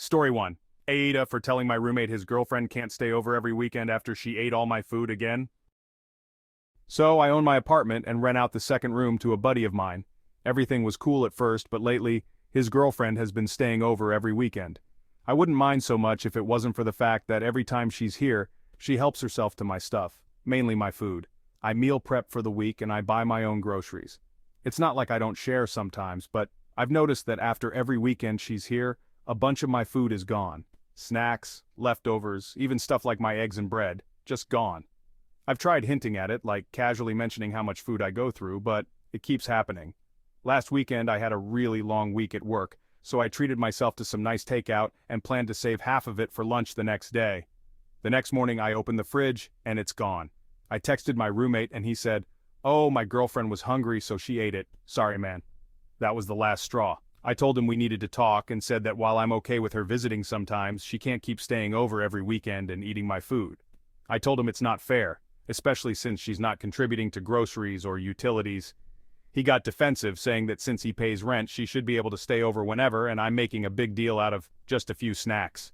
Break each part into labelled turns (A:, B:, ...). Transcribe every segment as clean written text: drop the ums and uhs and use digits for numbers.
A: Story 1. AITA for telling my roommate his girlfriend can't stay over every weekend after she ate all my food again. So I own my apartment and rent out the second room to a buddy of mine. Everything was cool at first, but lately, his girlfriend has been staying over every weekend. I wouldn't mind so much if it wasn't for the fact that every time she's here, she helps herself to my stuff, mainly my food. I meal prep for the week and I buy my own groceries. It's not like I don't share sometimes, but I've noticed that after every weekend she's here, a bunch of my food is gone. Snacks, leftovers, even stuff like my eggs and bread, just gone. I've tried hinting at it, like casually mentioning how much food I go through, but it keeps happening. Last weekend I had a really long week at work, so I treated myself to some nice takeout and planned to save half of it for lunch the next day. The next morning I opened the fridge, and it's gone. I texted my roommate and he said, "Oh, my girlfriend was hungry so she ate it. Sorry, man." That was the last straw. I told him we needed to talk and said that while I'm okay with her visiting sometimes, she can't keep staying over every weekend and eating my food. I told him it's not fair, especially since she's not contributing to groceries or utilities. He got defensive, saying that since he pays rent, she should be able to stay over whenever, and I'm making a big deal out of just a few snacks.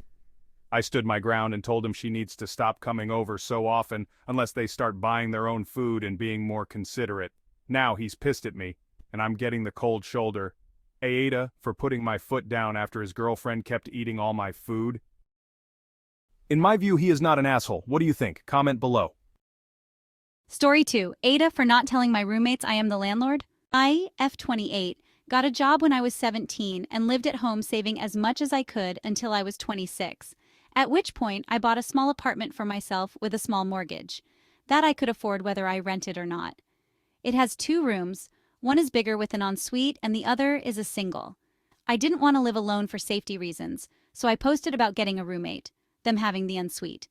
A: I stood my ground and told him she needs to stop coming over so often unless they start buying their own food and being more considerate. Now he's pissed at me, and I'm getting the cold shoulder. AITA for putting my foot down after his girlfriend kept eating all my food. In my view, he is not an asshole. What do you think? Comment below.
B: Story 2. AITA for not telling my roommates I am the landlord. I, F28, got a job when I was 17 and lived at home saving as much as I could until I was 26, at which point I bought a small apartment for myself with a small mortgage. That I could afford whether I rented or not. It has 2 rooms, one is bigger with an ensuite and the other is a single. I didn't want to live alone for safety reasons, so I posted about getting a roommate, them having the ensuite.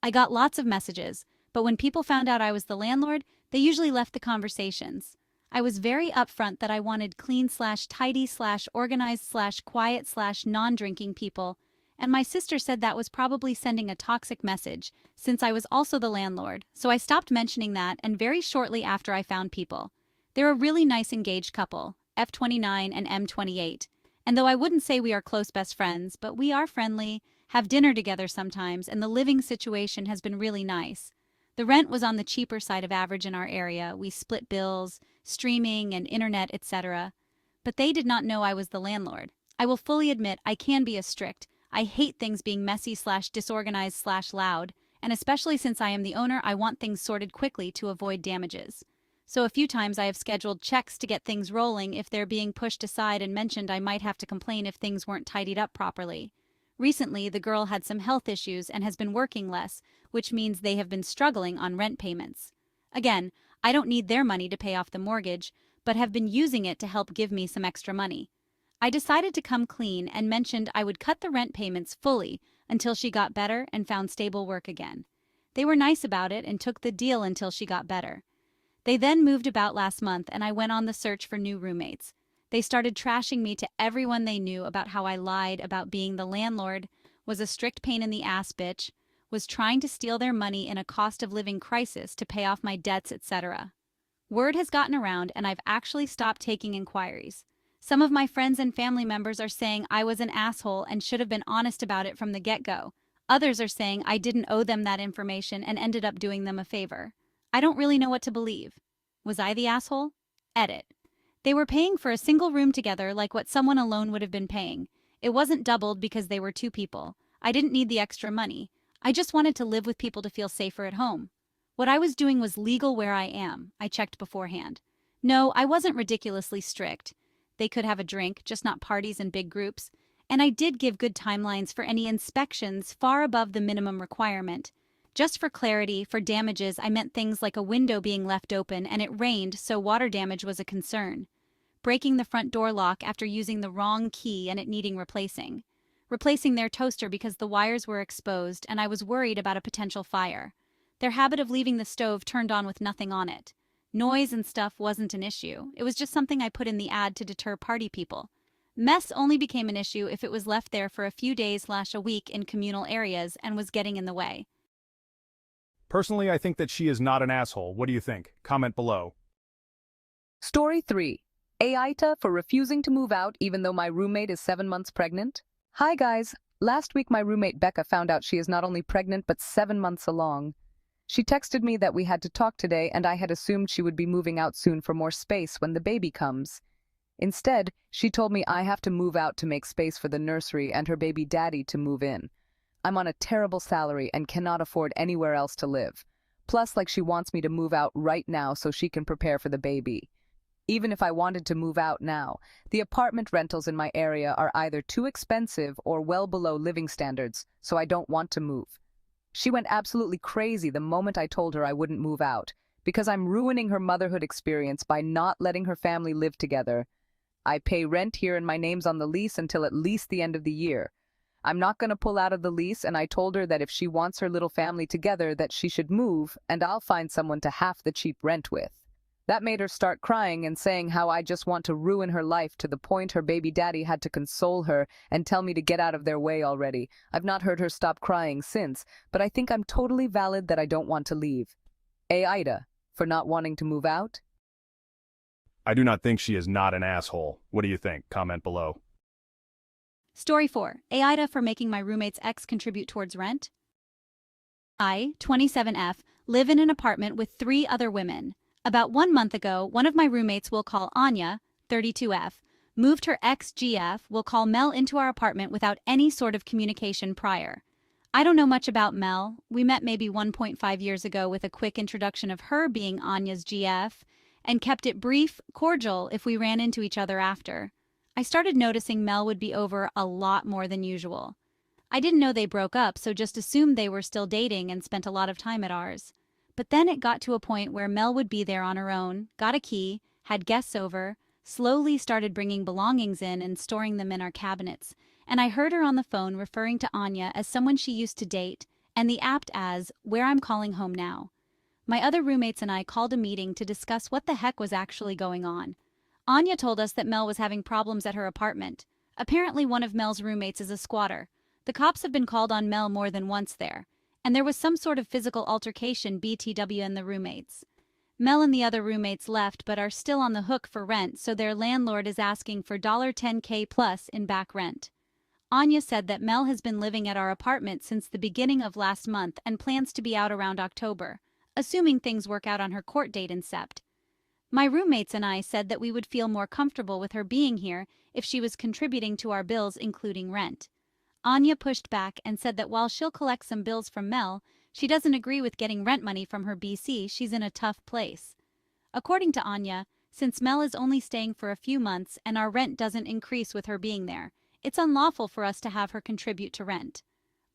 B: I got lots of messages, but when people found out I was the landlord, they usually left the conversations. I was very upfront that I wanted clean/tidy/organized/quiet/non-drinking people, and my sister said that was probably sending a toxic message, since I was also the landlord, so I stopped mentioning that, and very shortly after I found people. They're a really nice engaged couple, F29 and M28, and though I wouldn't say we are close best friends, but we are friendly, have dinner together sometimes, and the living situation has been really nice. The rent was on the cheaper side of average in our area. We split bills, streaming and internet, etc. But they did not know I was the landlord. I will fully admit I can be a strict. I hate things being messy/disorganized/loud, and especially since I am the owner, I want things sorted quickly to avoid damages. So a few times I have scheduled checks to get things rolling if they're being pushed aside and mentioned I might have to complain if things weren't tidied up properly. Recently, the girl had some health issues and has been working less, which means they have been struggling on rent payments. Again, I don't need their money to pay off the mortgage, but have been using it to help give me some extra money. I decided to come clean and mentioned I would cut the rent payments fully until she got better and found stable work again. They were nice about it and took the deal until she got better. They then moved about last month and I went on the search for new roommates. They started trashing me to everyone they knew about how I lied about being the landlord, was a strict pain in the ass bitch, was trying to steal their money in a cost of living crisis to pay off my debts, etc. Word has gotten around and I've actually stopped taking inquiries. Some of my friends and family members are saying I was an asshole and should have been honest about it from the get-go. Others are saying I didn't owe them that information and ended up doing them a favor. I don't really know what to believe. Was I the asshole? Edit. They were paying for a single room together like what someone alone would have been paying. It wasn't doubled because they were 2 people. I didn't need the extra money. I just wanted to live with people to feel safer at home. What I was doing was legal where I am. I checked beforehand. No, I wasn't ridiculously strict. They could have a drink, just not parties and big groups. And I did give good timelines for any inspections far above the minimum requirement. Just for clarity, for damages, I meant things like a window being left open and it rained, so water damage was a concern. Breaking the front door lock after using the wrong key and it needing replacing. Replacing their toaster because the wires were exposed and I was worried about a potential fire. Their habit of leaving the stove turned on with nothing on it. Noise and stuff wasn't an issue. It was just something I put in the ad to deter party people. Mess only became an issue if it was left there for a few days/a week in communal areas and was getting in the way.
A: Personally, I think that she is not an asshole. What do you think? Comment below.
C: Story 3. AITA for refusing to move out even though my roommate is 7 months pregnant. Hi guys, Last week my roommate Becca found out she is not only pregnant but 7 months along. She texted me that we had to talk today and I had assumed she would be moving out soon for more space when the baby comes. Instead, she told me I have to move out to make space for the nursery and her baby daddy to move in. I'm on a terrible salary and cannot afford anywhere else to live. Plus, she wants me to move out right now so she can prepare for the baby. Even if I wanted to move out now, the apartment rentals in my area are either too expensive or well below living standards, so I don't want to move. She went absolutely crazy the moment I told her I wouldn't move out, because I'm ruining her motherhood experience by not letting her family live together. I pay rent here and my name's on the lease until at least the end of the year. I'm not going to pull out of the lease, and I told her that if she wants her little family together that she should move and I'll find someone to half the cheap rent with. That made her start crying and saying how I just want to ruin her life to the point her baby daddy had to console her and tell me to get out of their way already. I've not heard her stop crying since, but I think I'm totally valid that I don't want to leave. AITA, for not wanting to move out?
A: I do not think she is not an asshole. What do you think? Comment below.
B: Story 4. AITA for making my roommate's ex contribute towards rent. I, 27F, live in an apartment with 3 other women. About 1 month ago, one of my roommates we'll call Anya, 32F, moved her ex-GF, we'll call Mel, into our apartment without any sort of communication prior. I don't know much about Mel. We met maybe 1.5 years ago with a quick introduction of her being Anya's GF, and kept it brief, cordial if we ran into each other after. I started noticing Mel would be over a lot more than usual. I didn't know they broke up, so just assumed they were still dating and spent a lot of time at ours. But then it got to a point where Mel would be there on her own, got a key, had guests over, slowly started bringing belongings in and storing them in our cabinets, and I heard her on the phone referring to Anya as someone she used to date, and the apt as where I'm calling home now. My other roommates and I called a meeting to discuss what the heck was actually going on. Anya told us that Mel was having problems at her apartment. Apparently one of Mel's roommates is a squatter. The cops have been called on Mel more than once there, and there was some sort of physical altercation BTW and the roommates. Mel and the other roommates left but are still on the hook for rent, so their landlord is asking for $10K plus in back rent. Anya said that Mel has been living at our apartment since the beginning of last month and plans to be out around October, assuming things work out on her court date in Sept. My roommates and I said that we would feel more comfortable with her being here if she was contributing to our bills, including rent. Anya pushed back and said that while she'll collect some bills from Mel, she doesn't agree with getting rent money from her BC. She's in a tough place. According to Anya, since Mel is only staying for a few months and our rent doesn't increase with her being there, it's unlawful for us to have her contribute to rent.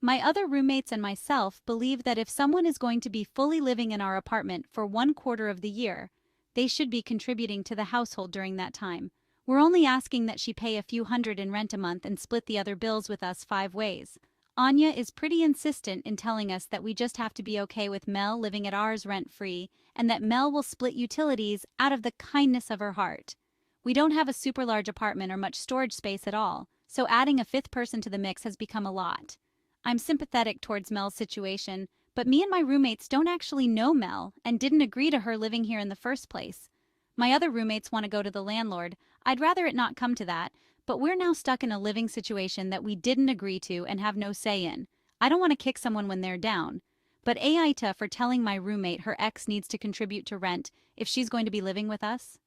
B: My other roommates and myself believe that if someone is going to be fully living in our apartment for 1/4 of the year, they should be contributing to the household during that time. We're only asking that she pay a few hundred in rent a month and split the other bills with us 5 ways. Anya is pretty insistent in telling us that we just have to be okay with Mel living at ours rent-free and that Mel will split utilities out of the kindness of her heart. We don't have a super large apartment or much storage space at all, so adding a 5th person to the mix has become a lot. I'm sympathetic towards Mel's situation, but me and my roommates don't actually know Mel and didn't agree to her living here in the first place. My other roommates want to go to the landlord. I'd rather it not come to that, but we're now stuck in a living situation that we didn't agree to and have no say in. I don't want to kick someone when they're down. But AITA for telling my roommate her ex needs to contribute to rent if she's going to be living with us?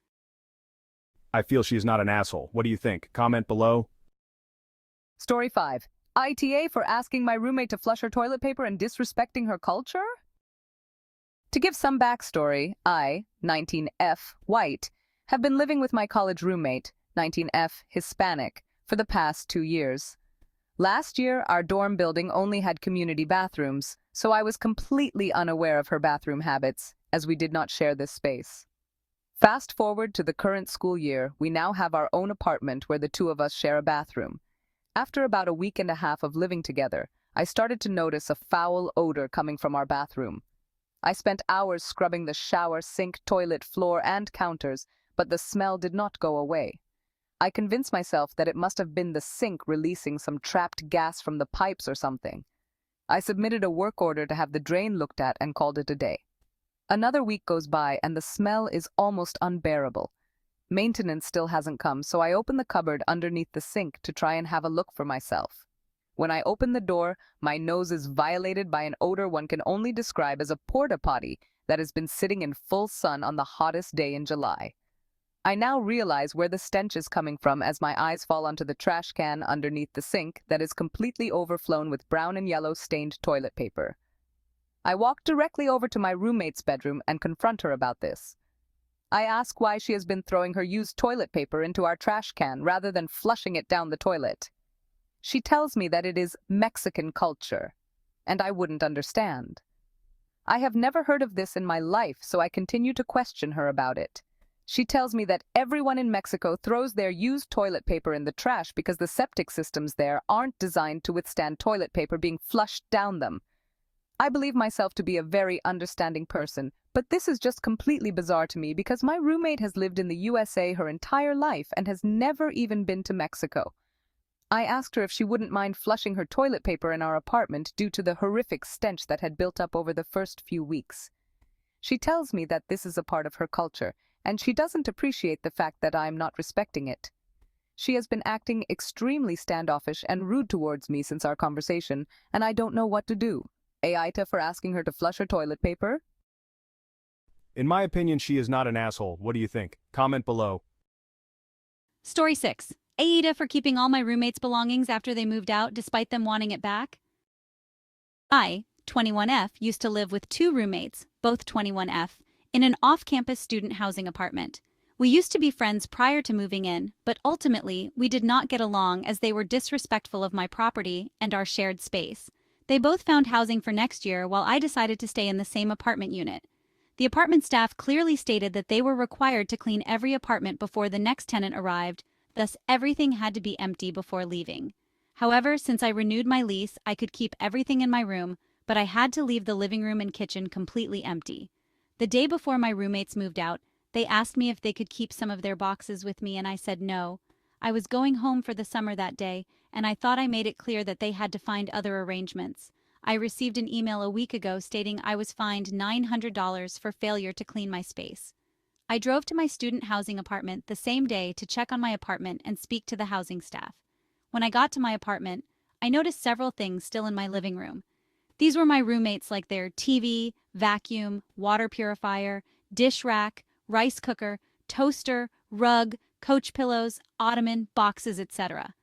A: I feel she is not an asshole. What do you think? Comment below.
C: Story 5. ITA for asking my roommate to flush her toilet paper and disrespecting her culture? To give some backstory, I, 19F, white, have been living with my college roommate, 19F, Hispanic, for the past 2 years. Last year, our dorm building only had community bathrooms, so I was completely unaware of her bathroom habits, as we did not share this space. Fast forward to the current school year, we now have our own apartment where the 2 of us share a bathroom. After about a week and a half of living together, I started to notice a foul odor coming from our bathroom. I spent hours scrubbing the shower, sink, toilet, floor, and counters, but the smell did not go away. I convinced myself that it must have been the sink releasing some trapped gas from the pipes or something. I submitted a work order to have the drain looked at and called it a day. Another week goes by and the smell is almost unbearable. Maintenance still hasn't come, so I open the cupboard underneath the sink to try and have a look for myself. When I open the door, my nose is violated by an odor one can only describe as a porta potty that has been sitting in full sun on the hottest day in July. I now realize where the stench is coming from as my eyes fall onto the trash can underneath the sink that is completely overflown with brown and yellow stained toilet paper. I walk directly over to my roommate's bedroom and confront her about this. I ask why she has been throwing her used toilet paper into our trash can rather than flushing it down the toilet. She tells me that it is Mexican culture, and I wouldn't understand. I have never heard of this in my life, so I continue to question her about it. She tells me that everyone in Mexico throws their used toilet paper in the trash because the septic systems there aren't designed to withstand toilet paper being flushed down them. I believe myself to be a very understanding person, but this is just completely bizarre to me because my roommate has lived in the USA her entire life and has never even been to Mexico. I asked her if she wouldn't mind flushing her toilet paper in our apartment due to the horrific stench that had built up over the first few weeks. She tells me that this is a part of her culture, and she doesn't appreciate the fact that I am not respecting it. She has been acting extremely standoffish and rude towards me since our conversation, and I don't know what to do. AITA for asking her to flush her toilet paper?
A: In my opinion, she is not an asshole. What do you think? Comment below.
B: Story 6. AITA for keeping all my roommates' belongings after they moved out despite them wanting it back. I, 21F, used to live with 2 roommates, both 21F, in an off-campus student housing apartment. We used to be friends prior to moving in, but ultimately we did not get along as they were disrespectful of my property and our shared space. They both found housing for next year while I decided to stay in the same apartment unit. The apartment staff clearly stated that they were required to clean every apartment before the next tenant arrived, thus everything had to be empty before leaving. However, since I renewed my lease, I could keep everything in my room, but I had to leave the living room and kitchen completely empty. The day before my roommates moved out, they asked me if they could keep some of their boxes with me, and I said no. I was going home for the summer that day, and I thought I made it clear that they had to find other arrangements. I received an email a week ago stating I was fined $900 for failure to clean my space. I drove to my student housing apartment the same day to check on my apartment and speak to the housing staff. When I got to my apartment, I noticed several things still in my living room. These were my roommates, like their TV, vacuum, water purifier, dish rack, rice cooker, toaster, rug, coach pillows, ottoman, boxes, etc.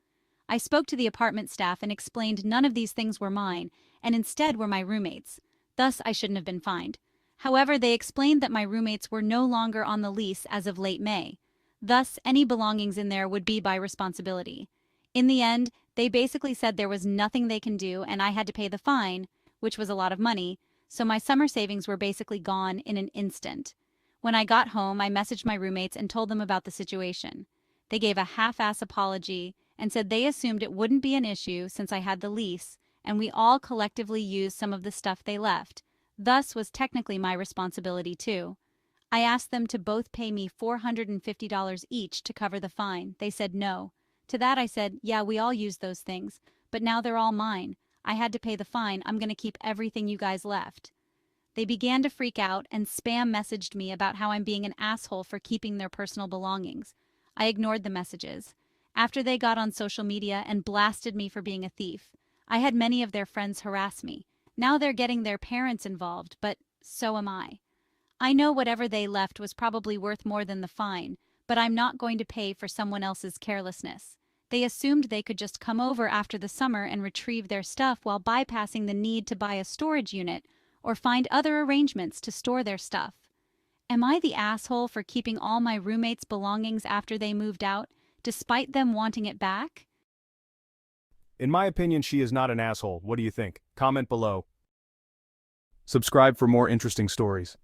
B: I spoke to the apartment staff and explained none of these things were mine, and instead were my roommates. Thus, I shouldn't have been fined. However, they explained that my roommates were no longer on the lease as of late May. Thus, any belongings in there would be by responsibility. In the end, they basically said there was nothing they can do and I had to pay the fine, which was a lot of money, so my summer savings were basically gone in an instant. When I got home, I messaged my roommates and told them about the situation. They gave a half-ass apology and said they assumed it wouldn't be an issue since I had the lease, and we all collectively used some of the stuff they left. Thus was technically my responsibility too. I asked them to both pay me $450 each to cover the fine. They said no. To that I said, yeah, we all used those things, but now they're all mine. I had to pay the fine. I'm going to keep everything you guys left. They began to freak out and spam messaged me about how I'm being an asshole for keeping their personal belongings. I ignored the messages. After they got on social media and blasted me for being a thief, I had many of their friends harass me. Now they're getting their parents involved, but so am I. I know whatever they left was probably worth more than the fine, but I'm not going to pay for someone else's carelessness. They assumed they could just come over after the summer and retrieve their stuff while bypassing the need to buy a storage unit or find other arrangements to store their stuff. Am I the asshole for keeping all my roommates' belongings after they moved out, despite them wanting it back?
A: In my opinion, she is not an asshole. What do you think? Comment below. Subscribe for more interesting stories.